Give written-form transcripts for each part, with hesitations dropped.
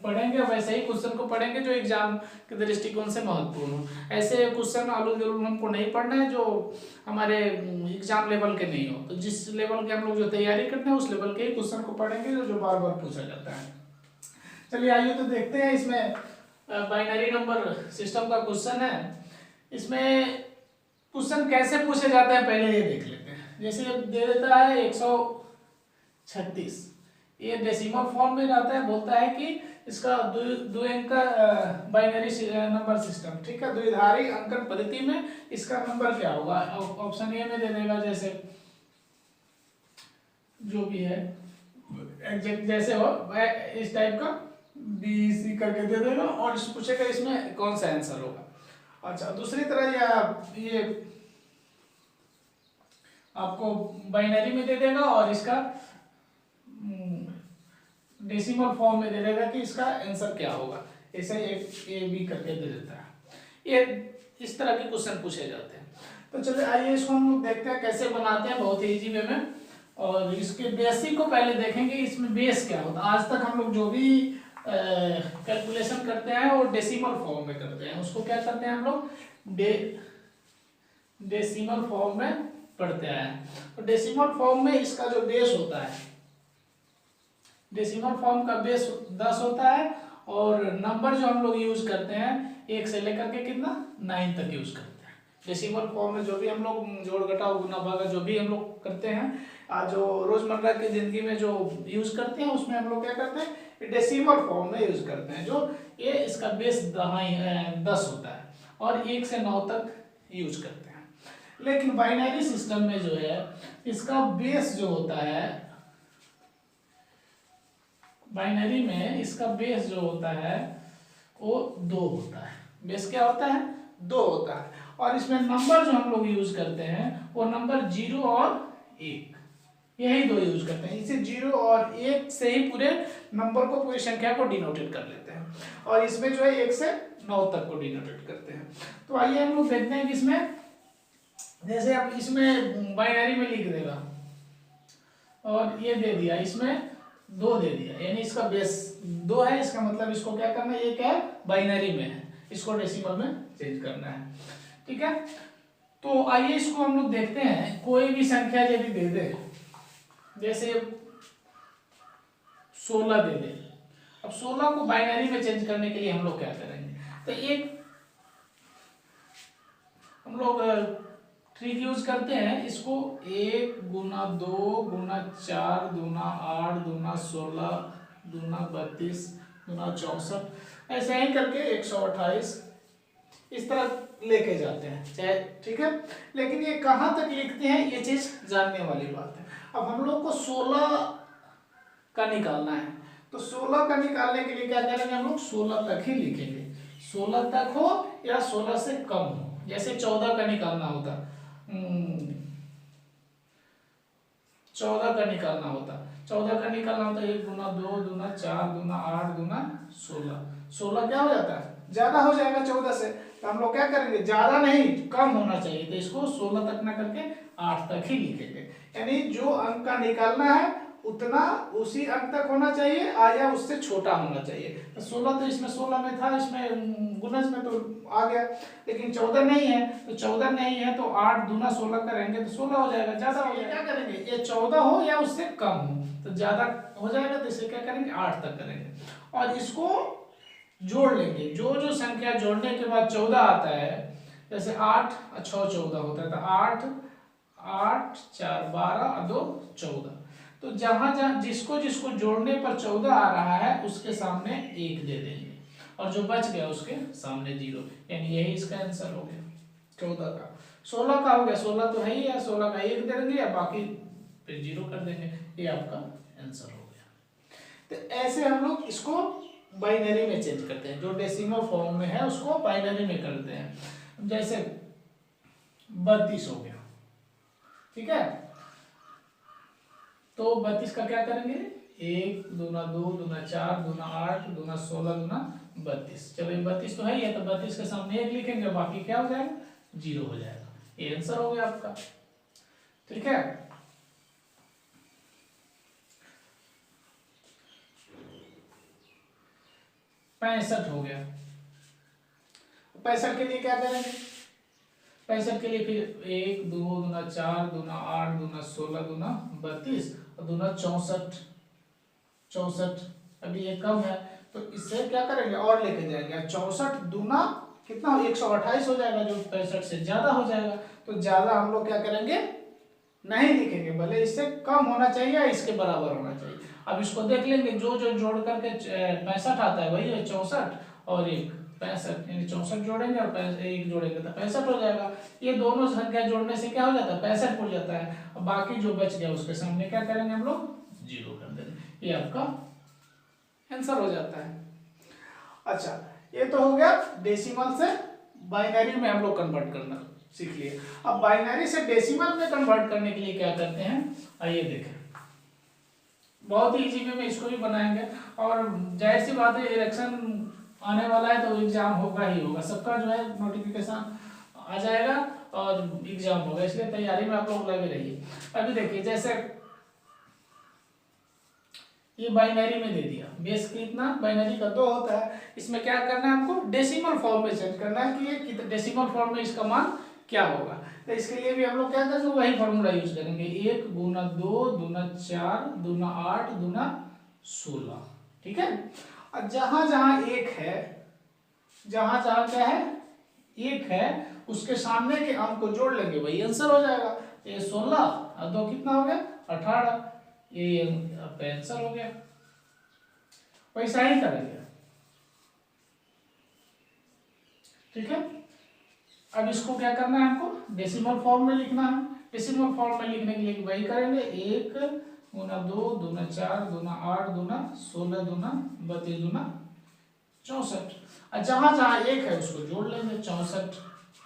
पढ़ेंगे वैसे ही क्वेश्चन को पढ़ेंगे जो एग्जाम के दृष्टिकोण से महत्वपूर्ण हो। ऐसे क्वेश्चन आलूल जलूल हमको नहीं पढ़ना है जो हमारे एग्जाम लेवल के नहीं हो। तो जिस लेवल के हम लोग जो तैयारी करते हैं उस लेवल के ही क्वेश्चन को पढ़ेंगे जो बार बार पूछा जाता है। चलिए आइए तो देखते हैं। इसमें बाइनरी नंबर सिस्टम का क्वेश्चन है। इसमें क्वेश्चन कैसे पूछे जाते हैं पहले ये देख लेते हैं। जैसे दे देता है 136, ये डेसिमल फॉर्म में रहता है। बोलता है कि इसका दो अंक का बाइनरी नंबर सिस्टम, ठीक है, द्विआधारी अंकन पद्धति में इसका नंबर क्या होगा। ऑप्शन ए में दे देगा, जैसे जो भी है एग्जैक्ट जैसे हो इस टाइप का बी सी करके दे देगा और इस पूछेगा इसमें कौन सा आंसर होगा। अच्छा, दूसरी तरह ये आपको बाइनरी में दे देगा और इसका डेसिमल फॉर्म में दे देगा कि इसका आंसर क्या होगा। ऐसे एक ए बी करके दे देता है। ये इस तरह के क्वेश्चन पूछे जाते हैं। तो चलिए आइए इसको हम लोग देखते हैं कैसे बनाते हैं, बहुत ही इजी वे में। और इसके बेसिक को पहले देखेंगे, इसमें बेस क्या होता है। आज तक हम लोग जो भी कैलकुलेशन करते हैं वो डेसिमल फॉर्म में करते हैं। उसको क्या करते हैं हम लोग, डेसिमल फॉर्म में पढ़ते हैं। तो डेसिमल फॉर्म में इसका जो बेस होता है, डेसिमल फॉर्म का बेस 10 होता है। और नंबर जो हम लोग यूज करते हैं 1 से लेकर के कितना 9 तक यूज करते हैं। डेसिमल फॉर्म में जो भी हम लोग जोड़ घटाव गुना भागा जो भी हम लोग करते हैं, जो रोजमर्रा की जिंदगी में जो यूज करते हैं उसमें हम लोग क्या करते हैं, डेसिमल फॉर्म में यूज करते हैं। जो ये इसका बेस 10 होता है और 1 से 9 तक यूज करते हैं। लेकिन बाइनरी सिस्टम में जो है इसका बेस जो होता है, बाइनरी में इसका बेस जो होता है वो 2 होता है। बेस क्या होता है, 2 होता है। और इसमें नंबर जो हम लोग यूज करते हैं वो नंबर 0 और 1, यही 2 यूज करते हैं। इसे 0 और 1 से ही पूरे नंबर को, पूरी संख्या को डिनोटेट कर लेते हैं। और इसमें जो है 1 से 9 तक को डिनोटेट करते हैं। तो आइए हम लोग देखते हैं कि इसमें, जैसे आप इसमें बाइनरी में लिख देगा और ये दे दिया, इसमें 2 दे दिया, यानी इसका बेस 2 है। इसका मतलब इसको क्या करना है, ये क्या है बाइनरी में है, इसको डेसिमल में चेंज करना है, ठीक है। तो आइए इसको हम लोग देखते हैं। कोई भी संख्या यदि दे दे, जैसे 16 दे दे। अब 16 को बाइनरी में चेंज करने के लिए हम लोग क्या करेंगे, तो एक हम लोग ट्रिक यूज करते हैं। इसको 1 गुना 2 गुना 4 गुना 8 गुना 16 गुना 32 गुना 64 ऐसे ही करके 128 इस तरह लेके जाते हैं, चाहे, ठीक है। लेकिन ये कहाँ तक लिखते हैं ये चीज जानने वाली बात है। अब हम लोग को 16 का निकालना है, तो 16 का निकालने के लिए क्या करेंगे, हम लोग 16 तक ही लिखेंगे। 16 तक हो या 16 से कम हो। जैसे 14 का निकालना होता, 14 का निकालना होता, 1 गुना 2 गुना 4 गुना 8 गुना 16, 16 क्या हो जाता है, ज्यादा हो जाएगा 14 से। तो हम लोग क्या करेंगे, ज्यादा नहीं कम होना चाहिए, तो इसको 16 तक ना करके 8 तक ही लिखेंगे। यानी जो अंक का निकालना है उतना उसी अंक तक होना चाहिए या उससे छोटा होना चाहिए। तो 16 तो इसमें 16 में था, इसमें गुणज में तो आ गया, लेकिन 14 नहीं है। तो 14 नहीं है तो 8 दूना 16 करेंगे तो 16 हो जाएगा, ज्यादा हो जाएगा। क्या करेंगे, ये 14 हो या उससे कम हो, तो ज्यादा हो जाएगा तो इसे क्या करेंगे 8 तक करेंगे और इसको जोड़ लेंगे। जो जो संख्या जोड़ने के बाद 14 आता है, जैसे 8 और 6 14 होता है, तो 8 8 4 12 और 2 14। तो जहां जहां जिसको जिसको जोड़ने पर 14 आ रहा है उसके सामने 1 दे देंगे और जो बच गया उसके सामने 0, यानी यही इसका आंसर हो गया 14 का। 16 का हो गया, 16 तो है ही है, 16 का 1 दे देंगे या बाकी फिर 0 कर देंगे, ये आपका आंसर हो गया। तो ऐसे हम लोग इसको बाइनरी में चेंज करते हैं। जो डेसिमल फॉर्म में है उसको बाइनरी में करते हैं। जैसे 32 हो गया, ठीक है। तो 32 का क्या करेंगे, 1 दूना 2 दूना 4 दूना 8 दूना 16 दूना 32। चलो 32 तो है ही है, तो 32 के सामने 1 लिखेंगे, बाकी क्या हो जाएगा 0 हो जाएगा। ये आंसर हो गया आपका, ठीक है। 65 हो गया। 65 के लिए क्या करेंगे? 65 के लिए फिर 1 2 दूना 4 दूना 8 दूना 16 दूना 32 और दूना 64। 64 अभी ये कम है तो इससे क्या करेंगे और लेके जाएंगे। 64 दूना कितना 128 हो जाएगा, जो 65 से ज्यादा हो जाएगा। तो ज्यादा हम लोग क्या करेंगे? नहीं लिखेंगे, भले इससे कम होना चाहिए या इसके बराबर होना चाहिए। अब इसको देख लेंगे, जो जो जोड़ करके 65 आता है वही है 64 और एक 65, यानी 64 जोड़ेंगे और एक जोड़ेंगे तो 65 हो जाएगा। ये दोनों संख्या जोड़ने से क्या हो जाता है? 65 हो जाता है। अब बाकी जो बच गया उसके सामने क्या करेंगे हम लोग? 0 कर देंगे। ये आपका आंसर हो जाता है। अच्छा, ये तो हो गया डेसिमल से बाइनरी में हम लोग कन्वर्ट करना सीख लिए। अब बाइनरी से डेसिमल में कन्वर्ट करने के लिए क्या करते हैं, आइए देखें। बहुत ही इजी वे में इसको भी बनाएंगे और जाहिर सी बात है इलेक्शन आने वाला है तो एग्जाम होगा ही होगा, सबका जो है नोटिफिकेशन आ जाएगा और एग्जाम होगा, इसलिए तैयारी में आप लोग लगे रहिए। अभी देखिए, जैसे ये बाइनरी में दे दिया, बेस कितना बाइनरी का 2 होता है। इसमें क्या करना है हमको? डेसिमल फॉर्म में चेंज करना है कि ये डेसिमल फॉर्म में इसका मान क्या होगा। तो इसके लिए भी हम लोग क्या करेंगे? वही फॉर्मूला यूज करेंगे। 1 गुना 2 गुना 4 गुना 8 गुना 16। ठीक है। और जहां जहां एक है, जहां जहां क्या है? एक है, उसके सामने के अंक को जोड़ लेंगे, वही आंसर हो जाएगा। ये 16 और 2 कितना हो गया? 18। ये आपका आंसर हो गया। वैसा ही करेंगे। ठीक है। अब इसको क्या करना है हमको? डेसिमल फॉर्म में लिखना है। डेसिमल फॉर्म में लिखने के लिए वही करेंगे। 1 गुना 2 गुना 4 गुना 8 गुना 16 गुना 32 गुना 64। और जहां जहां एक है उसको जोड़ लेंगे, 64।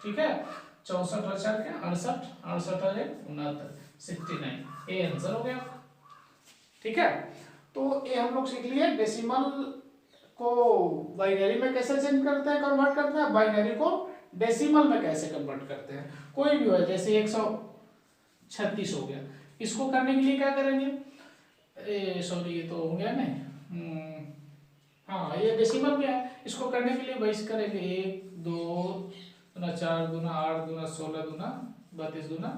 ठीक है। 64 और 4 के 68, 68 और 1 69, 69। ये आंसर हो गया। ठीक है। तो ये हम लोग सीख लिए डेसिमल को बाइनरी में कैसे चेंज करते हैं, कन्वर्ट करते हैं, बाइनरी को डेसिमल में कैसे कन्वर्ट करते हैं। कोई भी हो, जैसे 136 हो गया, इसको करने के लिए क्या करेंगे? सॉरी, ये तो हो गया नहीं। हाँ, ये डेसिमल में है। इसको करने के लिए वही करेंगे। 1 2 गुना 4 गुना 8 गुना 16 गुना 32 गुना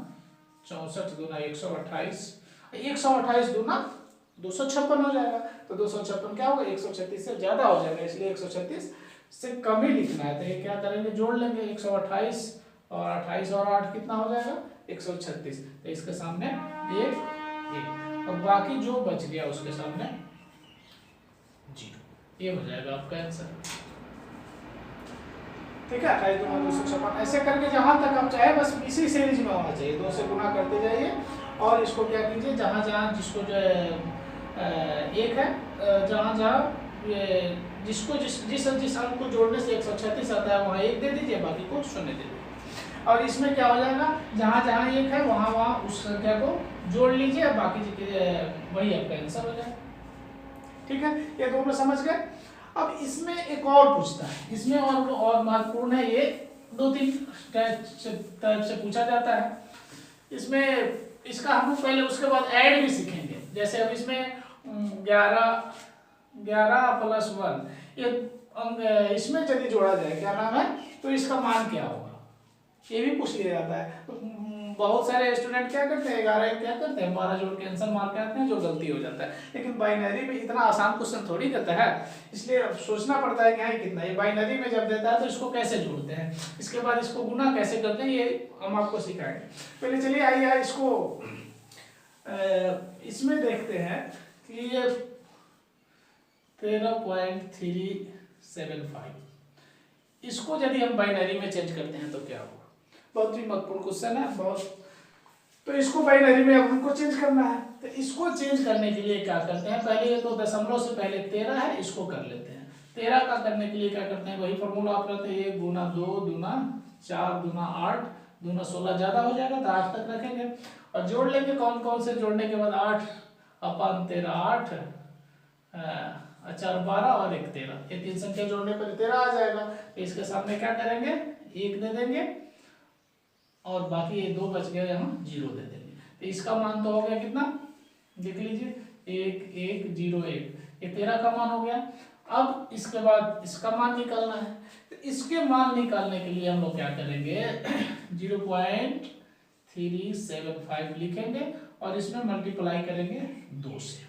64 गुना 128, 128 गुना 256 हो जाएगा। तो 256 क्या होगा? 136 से ज्यादा हो जाएगा, इसलिए 136 से कम ही लिखना है। तो ये क्या करेंगे? जोड़ लेंगे। 128 और 28 और 8 कितना हो जाएगा? 136। तो इसके सामने एक और बाकी जो बच गया उसके सामने 0। ये हो जाएगा आपका आंसर। ठीक है। 28 गुना 256 ऐसे करके जहां तक आप चाहे, बस इसी सीरीज में होना चाहिए। 2 से गुना करते जाइए और इसको क्या कीजिए, जहां जहां जिसको जो है एक है, जहां जहां जिसको जिस अंक को जोड़ने से 136 आता है वहां 1 दे दीजिए, बाकी को 0 दे दीजिए। और इसमें क्या हो जाएगा? जहां जहां 1 है वहां वहां उस संख्या को जोड़ लीजिए, बाकी वही आपका आंसर हो जाएगा। ठीक है। ये दोनों समझ गए। अब इसमें एक और पूछता है, इसमें और महत्वपूर्ण है, ये 2-3 टाइप से पूछा जाता है। इसमें इसका हम लोग पहले उसके बाद ऐड भी सीखेंगे। जैसे अब इसमें 11 प्लस 1, ये इसमें यदि जोड़ा जाए, क्या नाम है, तो इसका मान क्या होगा, ये भी पूछ लिया जाता है। तो बहुत सारे स्टूडेंट क्या करते हैं, 11 क्या करते हैं, 12 जोड़ के आंसर मार के आते हैं, जो गलती हो जाता है। लेकिन बाइनरी में इतना आसान क्वेश्चन थोड़ी देता है, इसलिए सोचना पड़ता है कि हाँ कितना। ये बाइनरी में जब देता है तो इसको कैसे जोड़ते हैं, इसके बाद इसको गुना कैसे करते हैं, ये हम आपको सिखाएंगे। पहले चलिए आइए इसको इसमें देखते हैं कि ये 13.375 इसको यदि हम बाइनरी में चेंज करते हैं तो क्या होगा। बहुत ही महत्वपूर्ण क्वेश्चन है बहुत। तो इसको बाइनरी में अब हमको चेंज करना है। तो इसको चेंज करने के लिए क्या करते हैं, पहले ये तो दशमलव से पहले 13 है, इसको कर लेते हैं। 13 का करने के लिए क्या करते हैं, वही फॉर्मूला आप रहते हैं, 1 गुना 2 गुना 4 गुना 8 गुना 16, ज्यादा हो जाएगा तो 8 तक रखेंगे और जोड़ लेंगे। कौन कौन से जोड़ने के बाद 8 अपन 13 8 4 12 और 1 13, ये 3 संख्या जोड़ने पर 13 आ जाएगा। तो इसके सामने क्या करेंगे, 1 दे देंगे और बाकी ये 2 बच गए, यहाँ 0 दे देंगे। तो इसका मान तो हो गया कितना, देख लीजिए 1 1 0 1, ये 13 का मान हो गया। अब इसके बाद इसका मान निकालना है, तो इसके मान निकालने के लिए हम लोग क्या करेंगे 0.375 लिखेंगे और इसमें मल्टीप्लाई करेंगे 2 से।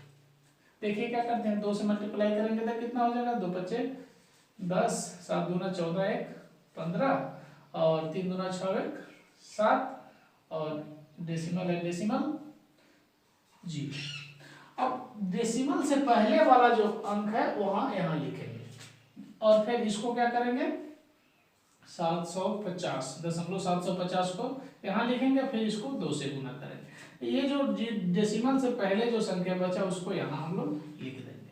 देखिए क्या करते हैं, 2 से मल्टीप्लाई करेंगे तो कितना हो जाएगा, 2 पच्चे 10, 7 दूना 14, 1 15 और 3 दूना 6, 1 7 और डेसिमल है डेसिमल 0। अब डेसिमल से पहले वाला जो अंक है वहां यहाँ लिखेंगे और फिर इसको क्या करेंगे 750.750 को यहाँ लिखेंगे, फिर इसको 2 से गुना करेंगे। ये जो डेसिमल से पहले जो संख्या बचा उसको यहाँ हम लोग लिख देंगे,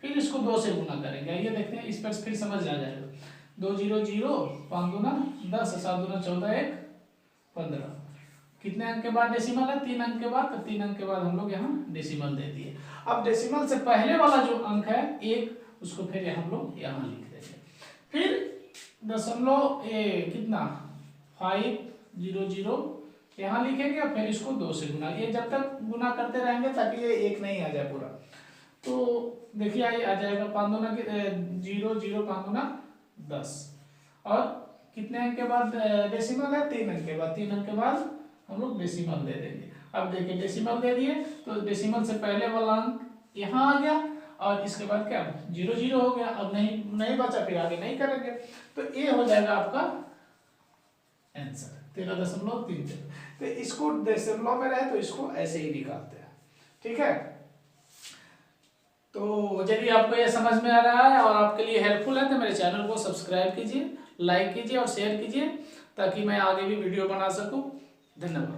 फिर इसको 2 से गुना करेंगे। ये देखते हैं, इस पर फिर समझ आ जाएगा। 2 0 0, 5 दूना 10, 7 दूना 14, 1 15। कितने अंक के बाद डेसिमल है, 3 अंक के बाद, तो 3 अंक के बाद हम लोग यहाँ डेसिमल दे दिए। अब डेसिमल से पहले वाला जो अंक है 1, उसको फिर हम लोग यहाँ लिख देंगे। फिर दशमलव कितना 500 यहाँ लिखेंगे और फिर इसको 2 से गुना। ये जब तक गुना करते रहेंगे ताकि ये 1 नहीं आ जाए पूरा। तो देखिए आ जाएगा 5 दूना 0 0, 5 दूना 10 और कितने अंक के बाद डेसिमल है, 3 अंक के बाद। 3 अंक के बाद हम लोग डेसिमल दे देंगे। अब देखिए डेसिमल दे दिए तो डेसिमल से पहले वाला अंक यहाँ आ गया और इसके बाद क्या 0 0 हो गया। अब नहीं बचा, फिर आगे नहीं करेंगे, तो ये हो जाएगा आपका आंसर 13.33। तो इसको दशमलव में रहे तो इसको ऐसे ही निकालते हैं, ठीक है। तो यदि आपको ये समझ में आ रहा है और आपके लिए हेल्पफुल है तो मेरे चैनल को सब्सक्राइब कीजिए, लाइक कीजिए और शेयर कीजिए ताकि मैं आगे भी वीडियो बना सकूं। धन्यवाद।